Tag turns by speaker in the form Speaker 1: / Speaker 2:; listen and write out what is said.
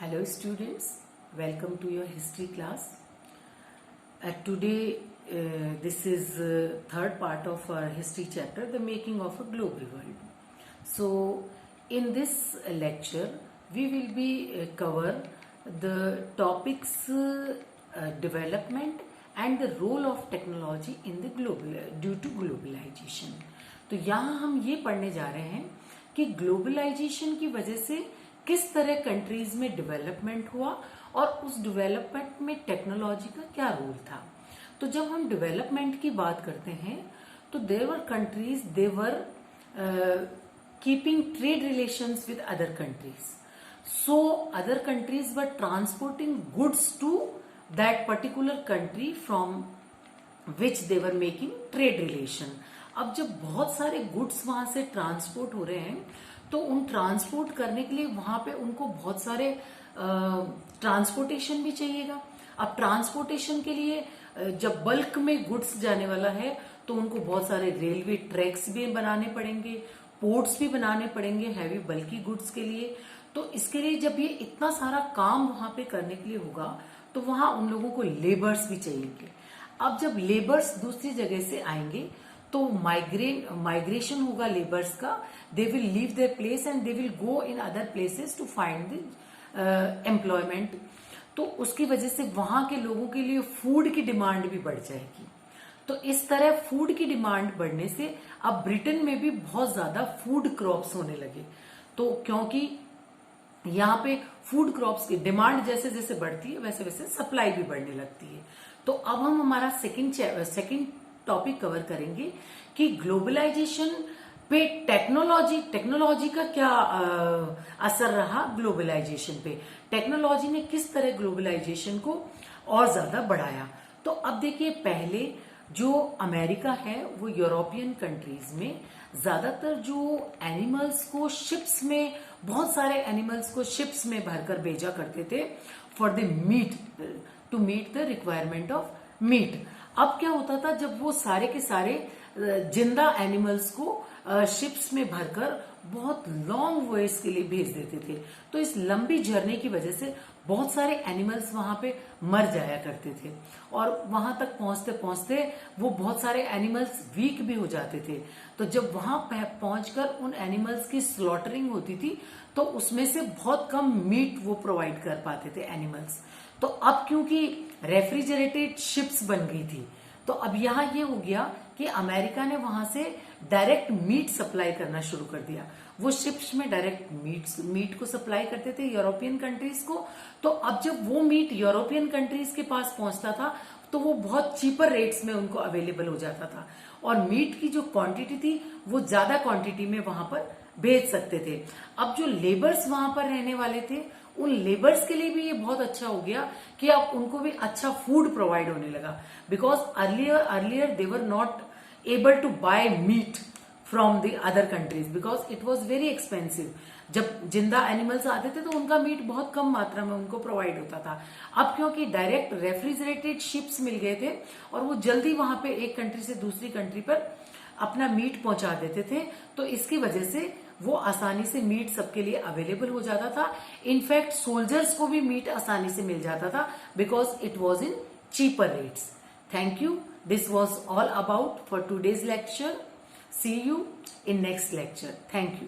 Speaker 1: Hello students, welcome to your history class. Today this is third part of our history chapter, the making of a global world. So in this lecture we will be cover the topics development and the role of technology in the global due to globalization. तो यहाँ हम ये पढ़ने जा रहे हैं कि globalisation की वजह से किस तरह कंट्रीज में डेवलपमेंट हुआ और उस डेवलपमेंट में टेक्नोलॉजी का क्या रोल था। तो जब हम डेवलपमेंट की बात करते हैं तो there were countries they were keeping trade relations with other countries, so other countries were transporting goods to that particular country from which they were making trade relation. अब जब बहुत सारे गुड्स वहां से ट्रांसपोर्ट हो रहे हैं तो उन ट्रांसपोर्ट करने के लिए वहां पे उनको बहुत सारे ट्रांसपोर्टेशन भी चाहिएगा। अब ट्रांसपोर्टेशन के लिए जब बल्क में गुड्स जाने वाला है तो उनको बहुत सारे रेलवे ट्रैक्स भी बनाने पड़ेंगे, पोर्ट्स भी बनाने पड़ेंगे हैवी बल्की गुड्स के लिए। तो इसके लिए जब ये इतना सारा काम वहां पे करने के लिए होगा तो वहां उन लोगों को लेबर्स भी चाहिए। अब जब लेबर्स दूसरी जगह से आएंगे तो माइग्रेशन होगा लेबर्स का, they will leave their place and they will go in other places to find the employment. तो उसकी वजह से वहां के लोगों के लिए फूड की डिमांड भी बढ़ जाएगी। तो इस तरह फूड की डिमांड बढ़ने से अब ब्रिटेन में भी बहुत ज्यादा फूड क्रॉप्स होने लगे। तो क्योंकि यहाँ पे फूड क्रॉप्स की डिमांड जैसे जैसे बढ़ती है वैसे वैसे सप्लाई भी बढ़ने लगती है। तो अब हम हमारा सेकंड टॉपिक कवर करेंगे कि ग्लोबलाइजेशन पे टेक्नोलॉजी का क्या असर रहा ग्लोबलाइजेशन पे, टेक्नोलॉजी ने किस तरह ग्लोबलाइजेशन को और ज्यादा बढ़ाया। तो अब देखिए, पहले जो अमेरिका है वो यूरोपियन कंट्रीज में ज्यादातर जो एनिमल्स को शिप्स में, बहुत सारे एनिमल्स को शिप्स में भरकर भेजा करते थे for the meat, to meet the requirement of meat. अब क्या होता था, जब वो सारे के सारे जिंदा एनिमल्स को शिप्स में भरकर बहुत लॉन्ग वॉयज के लिए भेज देते थे, तो इस लंबी जर्नी की वजह से बहुत सारे एनिमल्स वहां पे मर जाया करते थे और वहां तक पहुंचते पहुंचते वो बहुत सारे एनिमल्स वीक भी हो जाते थे। तो जब वहां पहुंचकर उन एनिमल्स की स्लॉटरिंग होती थी तो उसमें से बहुत कम मीट वो प्रोवाइड कर पाते थे एनिमल्स। तो अब क्योंकि रेफ्रिजरेटेड शिप्स बन गई थी तो अब यहाँ ये हो गया कि अमेरिका ने वहां से डायरेक्ट मीट सप्लाई करना शुरू कर दिया। वो शिप्स में डायरेक्ट मीट को सप्लाई करते थे यूरोपियन कंट्रीज को। तो अब जब वो मीट यूरोपियन कंट्रीज के पास पहुंचता था तो वो बहुत चीपर रेट्स में उनको अवेलेबल हो जाता था और मीट की जो क्वांटिटी थी वो ज्यादा क्वांटिटी में वहां पर भेज सकते थे। अब जो लेबर्स वहां पर रहने वाले थे उन लेबर्स के लिए भी ये बहुत अच्छा हो गया कि अब उनको भी अच्छा फूड प्रोवाइड होने लगा, because earlier they were not able to buy meat from the other countries because it was very expensive. जब जिंदा एनिमल्स आते थे तो उनका मीट बहुत कम मात्रा में उनको प्रोवाइड होता था। अब क्योंकि डायरेक्ट रेफ्रिजरेटेड शिप्स मिल गए थे और वो जल्दी वहां पे एक कंट्री से दूसरी कंट्री पर अपना मीट पहुंचा देते थे, तो इसकी वजह से वो आसानी से मीट सबके लिए अवेलेबल हो जाता था। इनफैक्ट सोल्जर्स को भी मीट आसानी से मिल जाता था because it was in cheaper rates. Thank you. This was all about for today's lecture. See you in next lecture. Thank you.